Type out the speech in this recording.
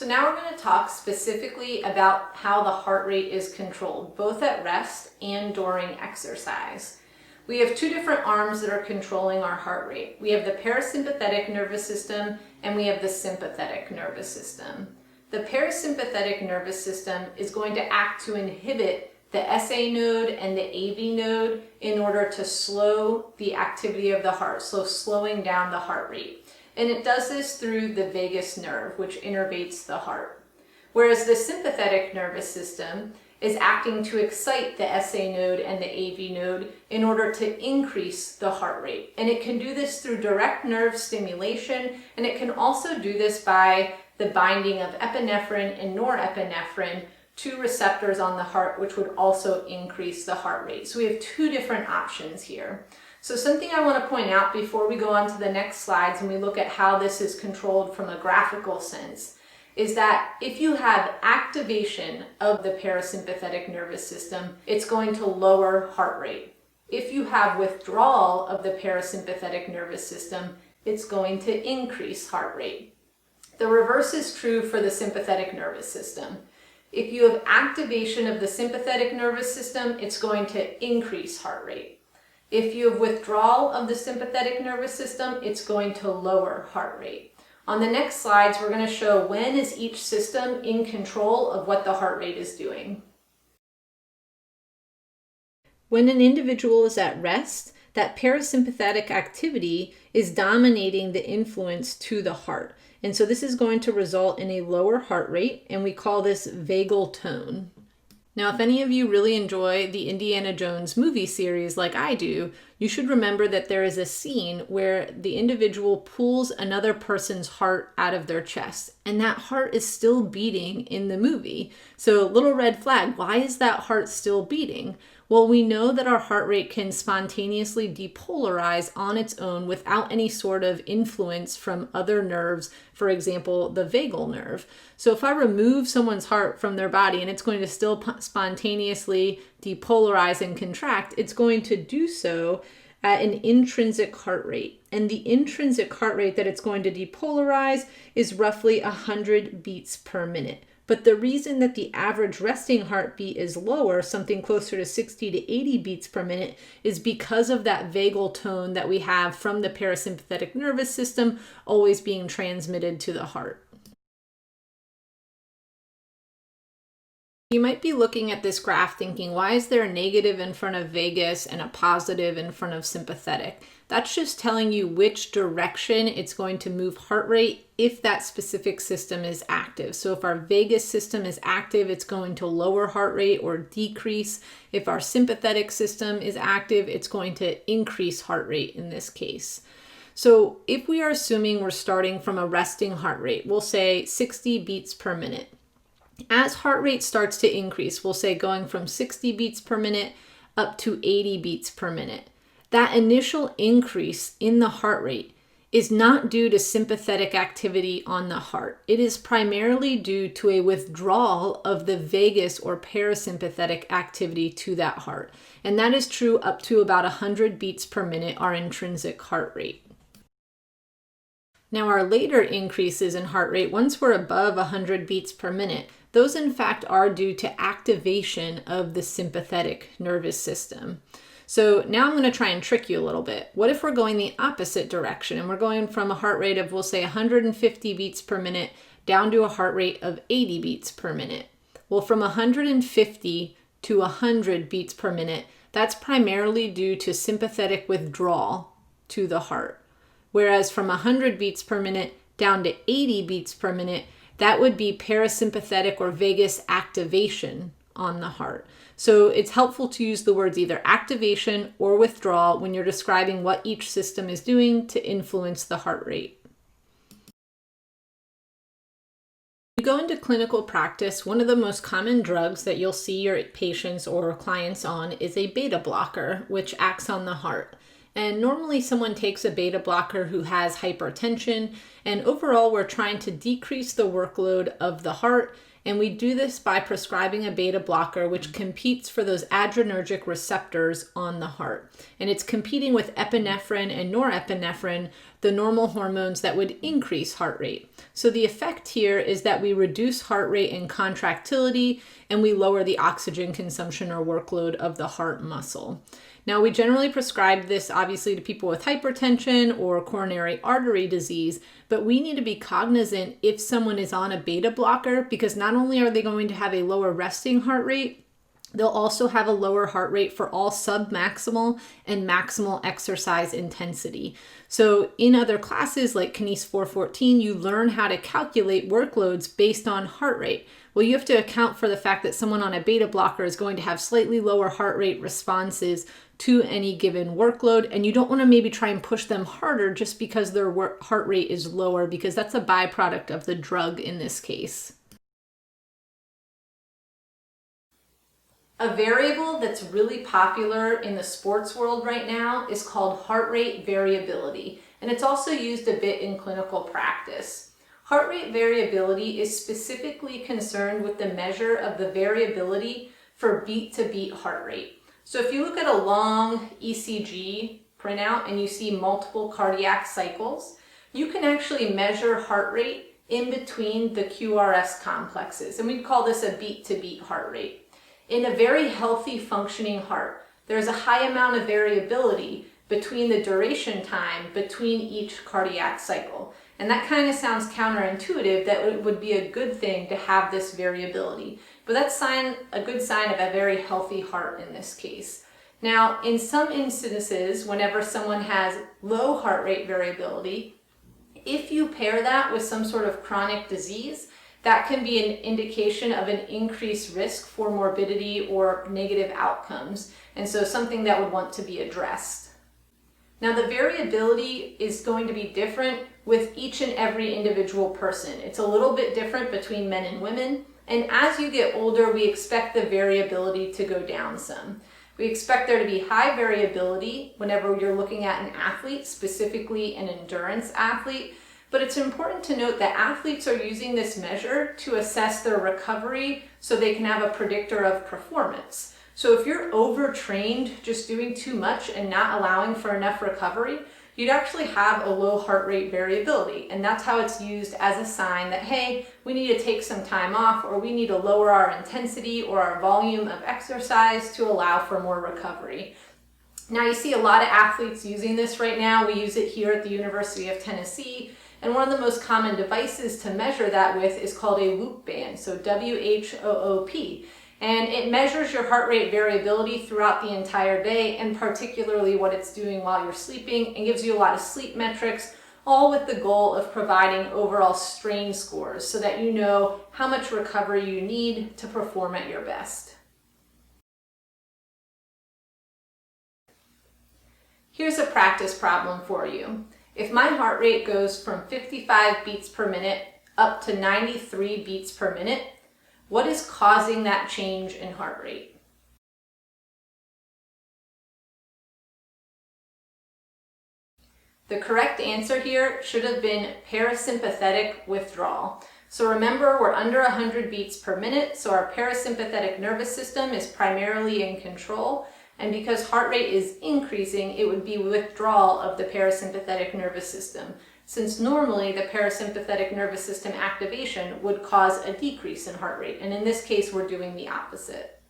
So now we're going to talk specifically about how the heart rate is controlled, both at rest and during exercise. We have two different arms that are controlling our heart rate. We have the parasympathetic nervous system and we have the sympathetic nervous system. The parasympathetic nervous system is going to act to inhibit the SA node and the AV node in order to slow the activity of the heart, so slowing down the heart rate. And it does this through the vagus nerve, which innervates the heart. Whereas the sympathetic nervous system is acting to excite the SA node and the AV node in order to increase the heart rate. And it can do this through direct nerve stimulation, and it can also do this by the binding of epinephrine and norepinephrine to receptors on the heart, which would also increase the heart rate. So we have two different options here. So something I want to point out before we go on to the next slides and we look at how this is controlled from a graphical sense is that if you have activation of the parasympathetic nervous system, it's going to lower heart rate. If you have withdrawal of the parasympathetic nervous system, it's going to increase heart rate. The reverse is true for the sympathetic nervous system. If you have activation of the sympathetic nervous system, it's going to increase heart rate. If you have withdrawal of the sympathetic nervous system, it's going to lower heart rate. On the next slides, we're going to show when is each system in control of what the heart rate is doing. When an individual is at rest, that parasympathetic activity is dominating the influence to the heart. And so this is going to result in a lower heart rate, and we call this vagal tone. Now, if any of you really enjoy the Indiana Jones movie series like I do, you should remember that there is a scene where the individual pulls another person's heart out of their chest, and that heart is still beating in the movie. So, little red flag, why is that heart still beating? Well, we know that our heart rate can spontaneously depolarize on its own without any sort of influence from other nerves, for example, the vagal nerve. So if I remove someone's heart from their body and it's going to still spontaneously depolarize and contract, it's going to do so at an intrinsic heart rate. And the intrinsic heart rate that it's going to depolarize is roughly 100 beats per minute. But the reason that the average resting heartbeat is lower, something closer to 60 to 80 beats per minute, is because of that vagal tone that we have from the parasympathetic nervous system always being transmitted to the heart. You might be looking at this graph thinking, why is there a negative in front of vagus and a positive in front of sympathetic? That's just telling you which direction it's going to move heart rate if that specific system is active. So if our vagus system is active, it's going to lower heart rate or decrease. If our sympathetic system is active, it's going to increase heart rate in this case. So if we are assuming we're starting from a resting heart rate, we'll say 60 beats per minute. As heart rate starts to increase, we'll say going from 60 beats per minute up to 80 beats per minute. That initial increase in the heart rate is not due to sympathetic activity on the heart. It is primarily due to a withdrawal of the vagus or parasympathetic activity to that heart. And that is true up to about 100 beats per minute, our intrinsic heart rate. Now, our later increases in heart rate, once we're above 100 beats per minute, those in fact are due to activation of the sympathetic nervous system. So now I'm going to try and trick you a little bit. What if we're going the opposite direction and we're going from a heart rate of, we'll say 150 beats per minute down to a heart rate of 80 beats per minute? Well, from 150 to 100 beats per minute, that's primarily due to sympathetic withdrawal to the heart. Whereas from 100 beats per minute down to 80 beats per minute, that would be parasympathetic or vagus activation on the heart. So it's helpful to use the words either activation or withdrawal when you're describing what each system is doing to influence the heart rate. You go into clinical practice, one of the most common drugs that you'll see your patients or clients on is a beta blocker, which acts on the heart. And normally someone takes a beta blocker who has hypertension, and overall we're trying to decrease the workload of the heart And we do this by prescribing a beta blocker, which competes for those adrenergic receptors on the heart. And it's competing with epinephrine and norepinephrine, the normal hormones that would increase heart rate. So the effect here is that we reduce heart rate and contractility, and we lower the oxygen consumption or workload of the heart muscle. Now, we generally prescribe this obviously to people with hypertension or coronary artery disease, but we need to be cognizant if someone is on a beta blocker, because not only are they going to have a lower resting heart rate, they'll also have a lower heart rate for all submaximal and maximal exercise intensity. So in other classes like KNS 414, you learn how to calculate workloads based on heart rate. Well, you have to account for the fact that someone on a beta blocker is going to have slightly lower heart rate responses to any given workload, and you don't want to maybe try and push them harder just because their heart rate is lower, because that's a byproduct of the drug in this case. A variable that's really popular in the sports world right now is called heart rate variability, and it's also used a bit in clinical practice. Heart rate variability is specifically concerned with the measure of the variability for beat-to-beat heart rate. So if you look at a long ECG printout and you see multiple cardiac cycles, you can actually measure heart rate in between the QRS complexes, and we call this a beat-to-beat heart rate. In a very healthy functioning heart, there's a high amount of variability between the duration time between each cardiac cycle. And that kind of sounds counterintuitive, that it would be a good thing to have this variability. But that's a good sign of a very healthy heart in this case. Now, in some instances, whenever someone has low heart rate variability, if you pair that with some sort of chronic disease, that can be an indication of an increased risk for morbidity or negative outcomes, and so something that would want to be addressed. Now, the variability is going to be different with each and every individual person. It's a little bit different between men and women, and as you get older, we expect the variability to go down some. We expect there to be high variability whenever you're looking at an athlete, specifically an endurance athlete. But it's important to note that athletes are using this measure to assess their recovery so they can have a predictor of performance. So if you're overtrained, just doing too much and not allowing for enough recovery, you'd actually have a low heart rate variability. And that's how it's used as a sign that, hey, we need to take some time off, or we need to lower our intensity or our volume of exercise to allow for more recovery. Now, you see a lot of athletes using this right now. We use it here at the University of Tennessee. And one of the most common devices to measure that with is called a Whoop band, so WHOOP. And it measures your heart rate variability throughout the entire day, and particularly what it's doing while you're sleeping, and gives you a lot of sleep metrics, all with the goal of providing overall strain scores so that you know how much recovery you need to perform at your best. Here's a practice problem for you. If my heart rate goes from 55 beats per minute up to 93 beats per minute, what is causing that change in heart rate? The correct answer here should have been parasympathetic withdrawal. So remember, we're under 100 beats per minute, so our parasympathetic nervous system is primarily in control. And because heart rate is increasing, it would be withdrawal of the parasympathetic nervous system, since normally the parasympathetic nervous system activation would cause a decrease in heart rate. And in this case, we're doing the opposite.